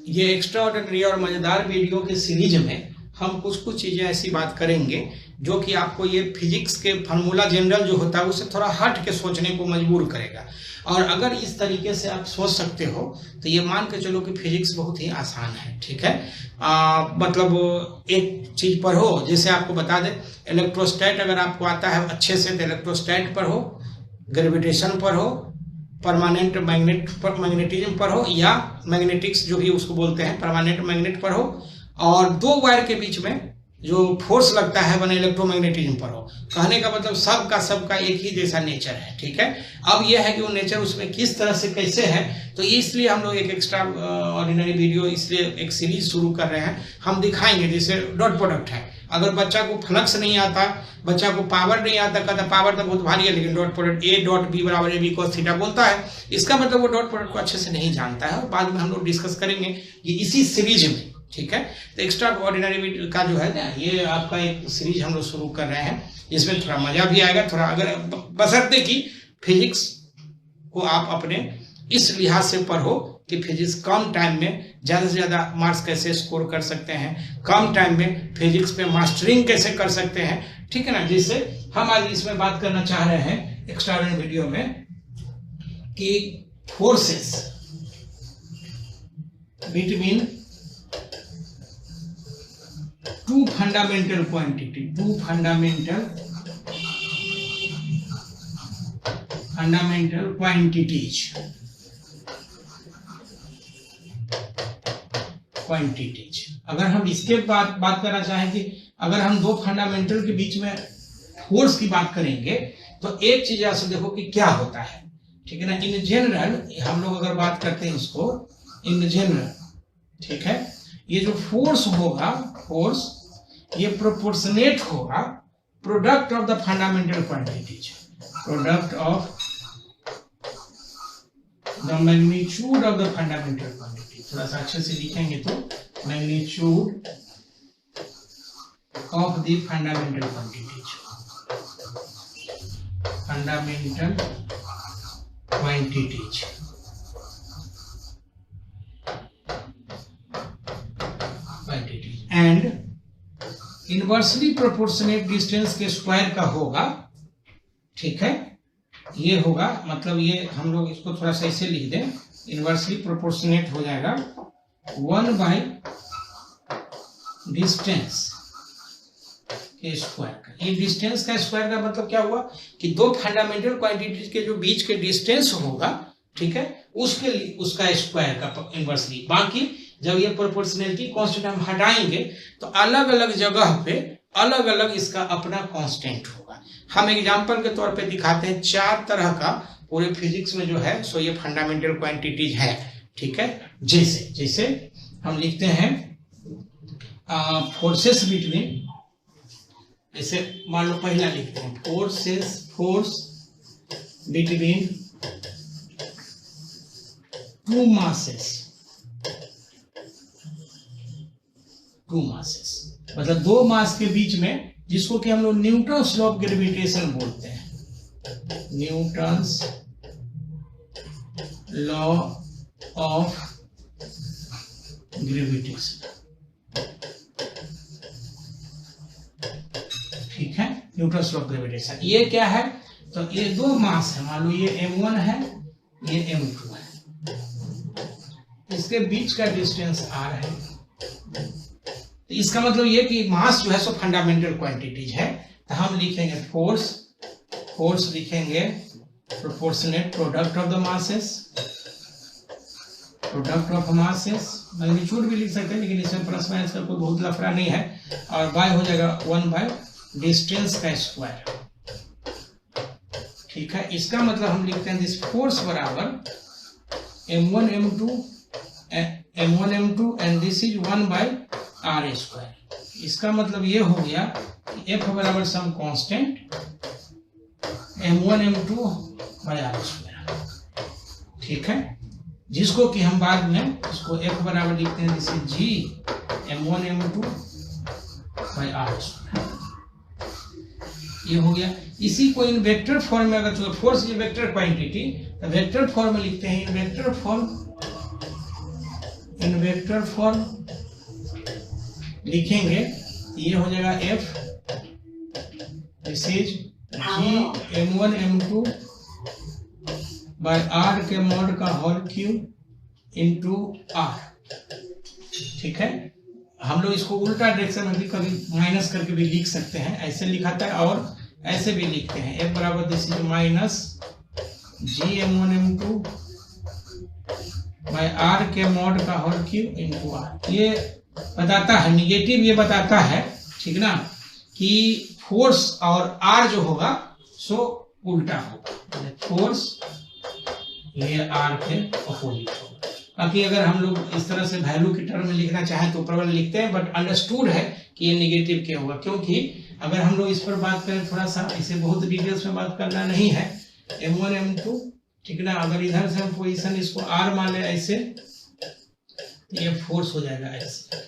ये extra ordinary और मज़ेदार वीडियो के सीरीज में हम कुछ चीज़ें ऐसी बात करेंगे जो कि आपको ये फिजिक्स के फार्मूला जनरल जो होता है उससे थोड़ा हट के सोचने को मजबूर करेगा। और अगर इस तरीके से आप सोच सकते हो तो ये मान के चलो कि फिजिक्स बहुत ही आसान है। ठीक है, मतलब एक चीज़ पर हो, जैसे आपको बता दें इलेक्ट्रोस्टैट अगर आपको आता है अच्छे से तो इलेक्ट्रोस्टैट पर हो, ग्रेविटेशन पर हो, परमानेंट मैग्नेटिज्म पर हो, या मैग्नेटिक्स जो भी उसको बोलते हैं परमानेंट मैग्नेट पर हो, और दो वायर के बीच में जो फोर्स लगता है वन इलेक्ट्रोमैग्नेटिज्म पर हो। कहने का मतलब सबका एक ही जैसा नेचर है। ठीक है, अब यह है कि वो नेचर उसमें किस तरह से कैसे है, तो इसलिए हम लोग एक एक्स्ट्रा ऑर्डिनरी वीडियो इसलिए एक सीरीज शुरू कर रहे हैं। हम दिखाएंगे जैसे डॉट प्रोडक्ट है, अगर बच्चा को फ्लक्स नहीं आता, बच्चा को पावर नहीं आता, कहता पावर तो बहुत भारी है लेकिन dot product A dot B बराबर ए बी cos थीटा बोलता है, इसका मतलब वो डॉट प्रोडक्ट को अच्छे से नहीं जानता है। और बाद में हम लोग डिस्कस करेंगे कि इसी सीरीज में। ठीक है, तो एक्स्ट्रा ऑर्डिनरी का जो है ना ये आपका एक सीरीज हम लोग शुरू कर रहे हैं, इसमें थोड़ा मजा भी आएगा, थोड़ा अगर बशर्ते कि फिजिक्स को आप अपने इस लिहाज से पढ़ो कि फिजिक्स कम टाइम में ज़्यादा से ज़्यादा मार्क्स कैसे स्कोर कर सकते हैं, कम टाइम में फिजिक्स पे मास्टरिंग कैसे कर सकते हैं। ठीक है ना, जिससे हम आज इसमें बात करना चाह रहे हैं एक्स्ट्रा ऑर्डिनरी वीडियो में कि forces between two fundamental quantities। अगर हम इसके बात करना चाहें कि अगर हम दो फंडामेंटल के बीच में फोर्स की बात करेंगे तो एक चीज ऐसे देखो कि क्या होता है। ठीक है ना, इन जनरल हम लोग अगर बात करते हैं इसको इन जनरल, ठीक है, ये जो फोर्स होगा, फोर्स ये प्रोपोर्शनेट होगा product of the fundamental quantities, product of the magnitude of the fundamental quantity. थोड़ा सा अच्छे से लिखेंगे तो magnitude of the fundamental quantities, fundamental quantities. And inversely proportionate distance के स्क्वायर का होगा। ठीक है, ये होगा, मतलब ये हम लोग इसको थोड़ा सा ऐसे लिख दें, इनवर्सली प्रोपोर्शनेट हो जाएगा 1/डिस्टेंस के स्क्वायर का। ये डिस्टेंस का स्क्वायर का मतलब क्या हुआ कि दो फंडामेंटल क्वांटिटीज के जो बीच के डिस्टेंस होगा, ठीक है, उसके लिए उसका स्क्वायर का इनवर्सली। बाकी जब ये प्रोपोर्शनैलिटी कांस्टेंट हम हटाएंगे तो अलग अलग जगह पे अलग अलग इसका अपना कांस्टेंट होगा। हम एग्जांपल के तौर पे दिखाते हैं, 4 तरह का पूरे फिजिक्स में जो है सो ये फंडामेंटल क्वांटिटीज है। ठीक है, जैसे हम लिखते हैं फोर्सेस बिटवीन, जैसे मान लो पहला लिखते हैं फोर्स बिटवीन टू मासेस, मतलब दो मास के बीच में, जिसको कि हम लोग न्यूटन्स लॉ ऑफ ग्रेविटेशन बोलते हैं, न्यूटन्स लॉ ऑफ ग्रेविटेशन। ठीक है, न्यूटन्स लॉ ऑफ ग्रेविटेशन ये क्या है, तो ये दो मास है, मान लो ये m1 है, ये m2 है, इसके बीच का डिस्टेंस r है। तो इसका मतलब ये कि मास जो है सो फंडामेंटल क्वांटिटीज है। तो हम लिखेंगे फोर्स लिखेंगे proportionate product of the masses, product of masses, magnitude भी लिख सकते हैं लेकिन इसमें प्लस माइनस का कोई बहुत लफड़ा नहीं है, और बाय हो जाएगा 1/डिस्टेंस का स्क्वायर। ठीक है, इसका मतलब हम लिखते हैं दिस फोर्स बराबर m1 m2 and this is 1/r²। इसका मतलब ये हो गया कि f बराबर सम कांस्टेंट m1 m2/r²। ठीक है, जिसको कि हम बाद में इसको f बराबर लिखते हैं this is g m1 m2/r²। ये हो गया। इसी को इन वेक्टर फॉर्म में, अगर फोर्स ये वेक्टर क्वांटिटी, तो वेक्टर फॉर्म में लिखते हैं, इन इन वेक्टर फॉर्म लिखेंगे, ये हो जाएगा F, this is G(m1 m2) by R के मॉड का होल क्यूब इंटू R। ठीक है, हम लोग इसको उल्टा डायरेक्शन में भी कभी माइनस करके भी लिख सकते हैं, ऐसे लिखा था और ऐसे भी लिखते हैं। F बराबर this is minus G(m1 m2) by R के मॉड का होल क्यूब इंटू R। ये बताता है, निगेटिव ये बताता है, ठीक ना, कि फोर्स और R जो होगा सो उल्टा होगा, फोर्स ये R के अपोजिट होगा। बाकी अगर हम लोग इस तरह से वैल्यू के टर्म में लिखना चाहें तो ऊपर वाले लिखते हैं, बट अंडरस्टूड है कि ये निगेटिव क्या होगा, क्योंकि अगर हम लोग इस पर बात करें थोड़ा सा, इसे बहुत डिटेल्स में बात करना नहीं है, m1 m2, ठीक ना, अगर इधर से हम पोजीशन इसको R मान ले ऐसे, तो ये फोर्स हो जाएगा ऐसे,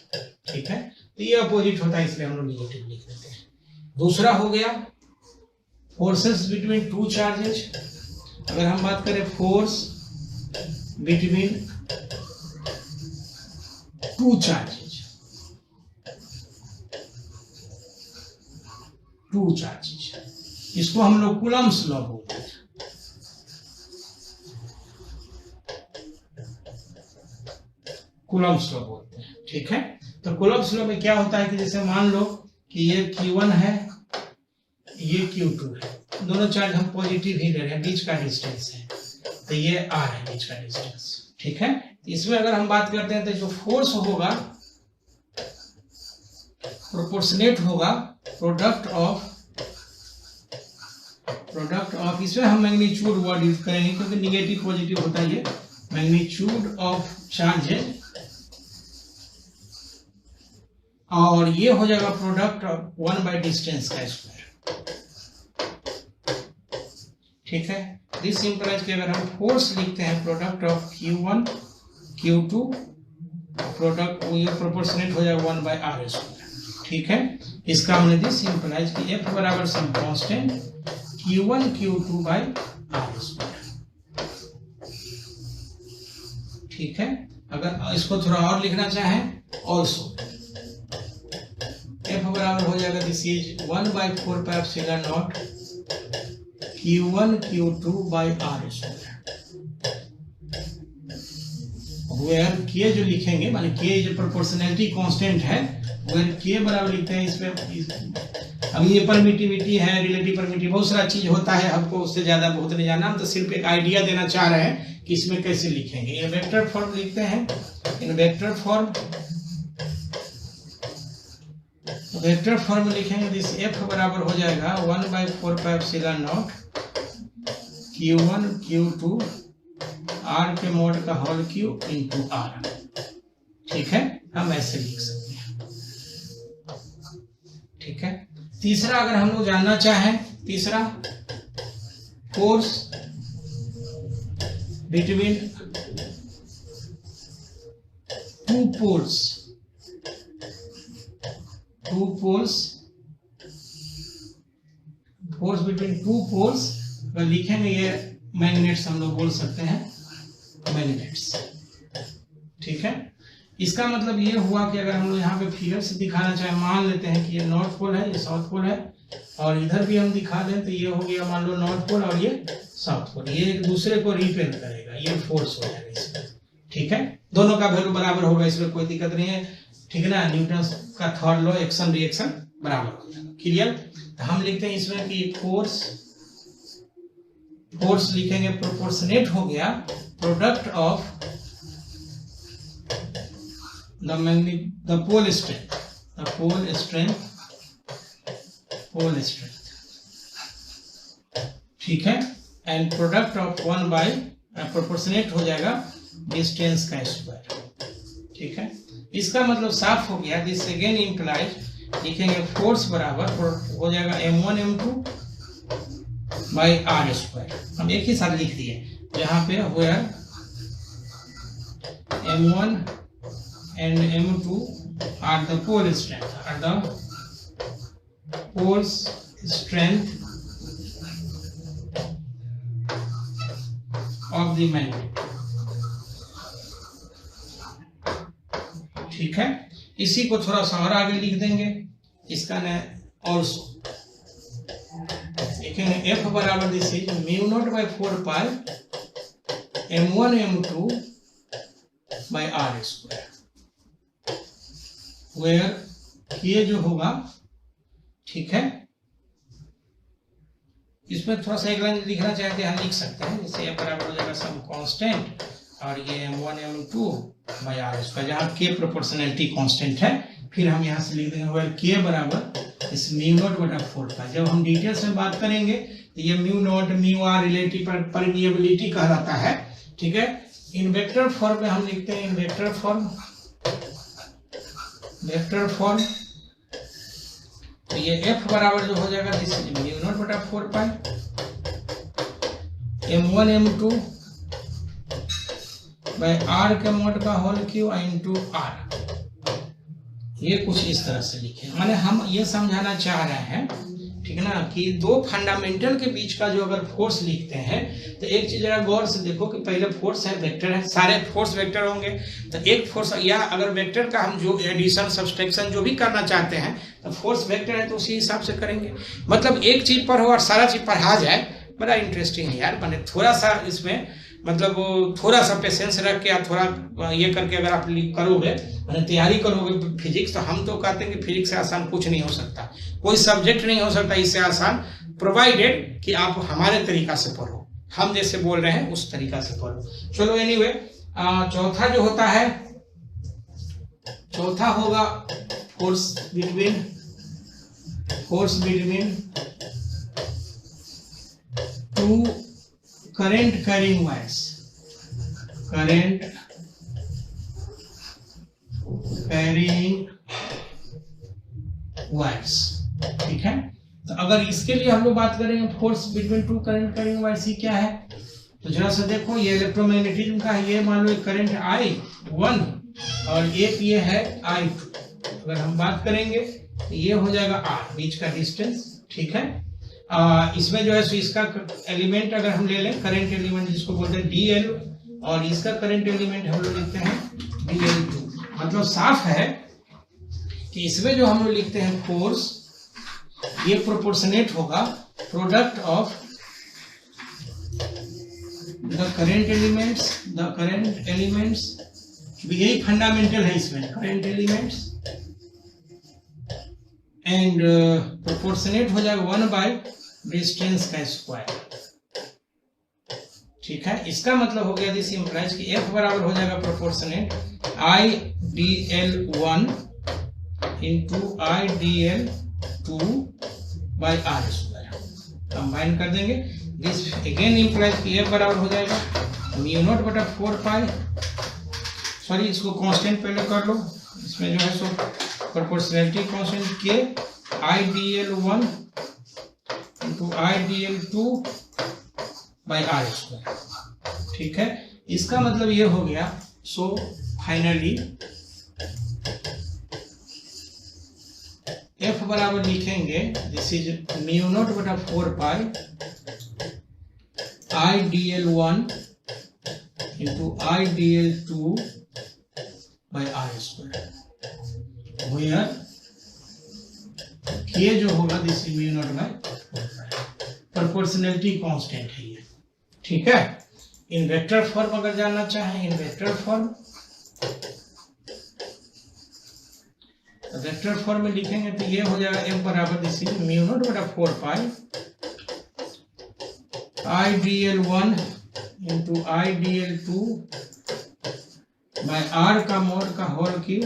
ठीक है, तो ये अपोजिट होता है, इसलिए हम लोग निगेटिव लिख देते हैं। दूसरा हो गया फोर्सेस बिटवीन टू चार्जेज। अगर हम बात करें फोर्स बिटवीन टू चार्जेज, इसको हम लोग कूलम्ब्स लॉ बोलते हैं। कूलम्ब्स लॉ बोलते हैं, ठीक है। तो कूलम्ब्स लॉ में क्या होता है कि जैसे मान लो कि ये Q1 है, ये Q2 है, दोनों चार्ज हम पॉजिटिव ही ले रहे हैं, बीच का डिस्टेंस है, तो ये R है बीच का डिस्टेंस, ठीक है। इसमें अगर हम बात करते हैं तो जो फोर्स होगा प्रोपोर्शनेट होगा प्रोडक्ट ऑफ, इसमें हम मैग्नीट्यूड वर्ड यूज करेंगे क्योंकि निगेटिव पॉजिटिव होता है, ये मैग्नीट्यूड ऑफ चार्जेज, और ये हो जाएगा प्रोडक्ट ऑफ 1 बाय डिस्टेंस का स्क्वायर, ठीक है। दिस इंप्लाइज कि अगर हम फोर्स लिखते हैं product of Q1 Q2, product ये प्रोपोर्शनेट हो जाएगा 1 बाय R स्क्वायर, ठीक है। इसका हमने दिस इंप्लाइज कि F बराबर some constant Q1 Q2 by R square, ठीक है। अगर इसको थोड़ा और लिखना चाहें ऑल्सो, F बराबर हो जाएगा this is 1 by 4 pi epsilon naught Q1 Q2 by R square, where K जो लिखेंगे, माने K जो प्रोपोर्शनैलिटी कांस्टेंट है, वेयर K बराबर लिखते हैं इसमें। अभी ये परमिटिविटी है, रिलेटिव परमिटिविटी, बहुत सारा चीज होता है, हमको उससे ज्यादा बहुत नहीं जानना, हम तो सिर्फ एक आइडिया देना चाह रहे हैं कि इसमें कैसे लिखेंगे। ये वेक्टर फॉर्म लिखते हैं, इन वेक्टर फॉर्म लिखेंगे, दिस F बराबर हो जाएगा 1 by 4 pi epsilon naught Q1 Q2 R के मॉड का होल क्यूब इंटू R, ठीक है, हम ऐसे लिख सकते हैं, ठीक है। तीसरा अगर हम लोग जानना चाहें, तीसरा force between two poles, force between two poles अगर लिखेंगे, ये मैग्नेट्स हम लोग बोल सकते हैं, मैग्नेट्स, ठीक है। इसका मतलब ये हुआ कि अगर हम लोग यहाँ पे फिगर से दिखाना चाहें, मान लेते हैं कि ये नॉर्थ पोल है, ये साउथ पोल है, और इधर भी हम दिखा दें तो ये हो गया मान लो नॉर्थ पोल और ये साउथ पोल, ये एक दूसरे को रिपेल करेगा, ये फोर्स हो जाएगा इसमें, ठीक है। दोनों का वैल्यू बराबर होगा, इसमें कोई दिक्कत नहीं है, ठीक है ना। न्यूटन का थर्ड लॉ, एक्शन रिएक्शन बराबर हो जाएगा, क्लियर। तो हम लिखते हैं इसमें कि फोर्स लिखेंगे प्रोपोर्शनेट हो गया product of the pole strength, ठीक है, and product of 1 by proportionate हो जाएगा डिस्टेंस का स्क्वायर, ठीक है। इसका मतलब साफ हो गया, दिस अगेन इंप्लाइज लिखेंगे फोर्स बराबर हो जाएगा m1 m2 by R square, हम एक ही साथ लिख दिए, जहां पे where m1 and m2 are the pole strength of the magnet, ठीक है, इसी को थोड़ा सा और आगे लिख देंगे, इसका ना ऑल्सो लिखेंगे F बराबर this is mu naught by 4 pi m1 m2 by R square, where ये जो होगा, ठीक है, इसमें थोड़ा सा एक लाइन लिखना चाहते हैं, हम लिख सकते हैं, जैसे ये बराबर हो जाएगा सम कांस्टेंट और ये m1 m2 by R square, जहाँ k प्रोपोर्शनलिटी कांस्टेंट है, फिर हम यहाँ से लिख देंगे वेयर k बराबर इस म्यू नॉट बटा 4 पाई। जब हम डिटेल्स में बात करेंगे तो ये mu naught mu R relative permeability कहलाता है, ठीक है। इन वेक्टर फॉर्म में हम लिखते हैं, इन वेक्टर फॉर्म तो ये F बराबर जो हो जाएगा दिस इज म्यू नॉट बटा 4 pi m1 m2 by r के मॉड का होल क्यू इनटू r, ये कुछ इस तरह से लिखे। माने हम ये समझाना चाह रहे हैं, ठीक है ना, कि दो फंडामेंटल के बीच का जो अगर फोर्स लिखते हैं तो एक चीज जरा गौर से देखो कि पहले फोर्स है, वेक्टर है, सारे फोर्स वेक्टर होंगे, तो एक फोर्स या अगर वेक्टर का हम जो एडिशन सब्सट्रैक्शन जो भी करना चाहते हैं तो फोर्स वेक्टर है तो उसी हिसाब से करेंगे। मतलब एक चीज पर हो और सारा चीज पढ़ा जाए, बड़ा इंटरेस्टिंग है यार। मैंने थोड़ा सा इसमें मतलब थोड़ा सा पेशेंस रख के, थोड़ा ये करके अगर आप करोगे, मैंने तैयारी करोगे फिजिक्स, तो हम तो कहते हैं कि फिजिक्स से आसान कुछ नहीं हो सकता, कोई सब्जेक्ट नहीं हो सकता इससे आसान, प्रोवाइडेड कि आप हमारे तरीका से पढ़ो, हम जैसे बोल रहे हैं उस तरीका से पढ़ो। चलो एनीवे, चौथा जो होता है, चौथा होगा force between to current carrying wires, current carrying wires, ठीक है। तो अगर इसके लिए हम लोग बात करेंगे force between to current carrying wires, ये क्या है, तो जरा सा देखो, ये इलेक्ट्रोमैग्नेटिज्म का है, ये मान लो करंट I1 और एक ये है I2, अगर हम बात करेंगे तो ये हो जाएगा R, बीच का डिस्टेंस, ठीक है। इसमें जो है सो इसका एलिमेंट अगर हम ले लें, करंट एलिमेंट जिसको बोलते हैं DL, और इसका करंट एलिमेंट हम लोग लिखते हैं DL2। मतलब साफ है कि इसमें जो हम लोग लिखते हैं फोर्स, ये प्रोपोर्शनेट होगा product of the current elements, यही फंडामेंटल है इसमें, करंट एलिमेंट्स, एंड प्रोपोर्शनेट हो जाएगा 1 बाय डिस्टेंस का स्क्वायर, ठीक है। इसका मतलब हो गया दिस इंप्लाइज कि F बराबर हो जाएगा proportionate IDL1 into IDL2 by R square, combine कर देंगे। दिस अगेन इंप्लाइज कि F बराबर हो जाएगा म्यू नॉट बटा 4 पाई, सॉरी इसको कांस्टेंट पहले कर लो, इसमें जो है सो प्रोपोर्शनलिटी कांस्टेंट के IDL1 into IDL2 by R square, ठीक है। इसका मतलब ये हो गया, सो फाइनली F बराबर लिखेंगे दिस इज म्यू नॉट बटा 4 pi IDL1 into IDL2 by R square, where ये जो होगा this is mu naught by proportionality constant है ये, ठीक है। इन वेक्टर फॉर्म अगर जानना चाहें, इन वेक्टर फॉर्म में लिखेंगे तो ये हो जाएगा F बराबर दिस इज म्यू नॉट बटा 4 pi IDL1 into IDL2 by R का मोड का होल क्यूब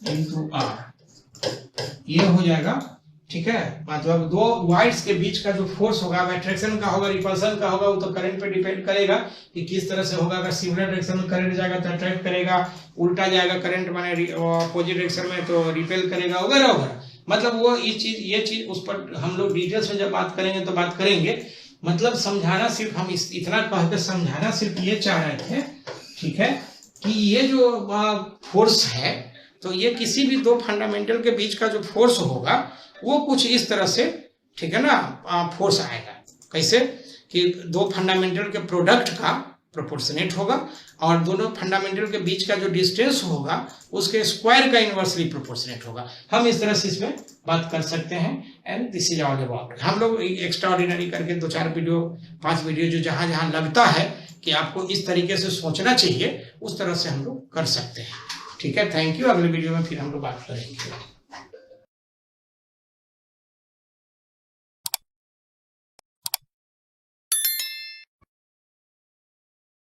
इंटू R, ये हो जाएगा, ठीक है। मतलब दो वायर्स के बीच का जो फोर्स होगा, अट्रैक्शन का होगा, रिपल्शन का होगा, वो तो करंट पे डिपेंड करेगा कि किस तरह से होगा। अगर सिमिलर डायरेक्शन में करंट जाएगा तो अट्रैक्ट करेगा, उल्टा जाएगा करंट माने अपोजिट डायरेक्शन में तो रिपेल करेगा, वगैरह वगैरह। मतलब वो ये चीज उस पर हम लोग डिटेल्स में जब बात करेंगे तो बात करेंगे। मतलब समझाना सिर्फ हम इतना कहकर समझाना सिर्फ ये चाह रहे थे, ठीक है, कि ये जो फोर्स है तो ये किसी भी दो फंडामेंटल के बीच का जो फोर्स होगा वो कुछ इस तरह से, ठीक है ना, फोर्स आएगा। कैसे कि दो फंडामेंटल के प्रोडक्ट का प्रोपोर्शनेट होगा और दोनों फंडामेंटल के बीच का जो डिस्टेंस होगा उसके स्क्वायर का इनवर्सली प्रोपोर्शनेट होगा। हम इस तरह से इसमें बात कर सकते हैं and this is all about. हम लोग एक्स्ट्रा ऑर्डिनरी करके 2-4 वीडियो 5 वीडियो जो जहां जहां लगता है कि आपको इस तरीके से सोचना चाहिए उस तरह से हम लोग कर सकते हैं। ठीक है, थैंक यू। अगले वीडियो में फिर हम लोग बात करेंगे।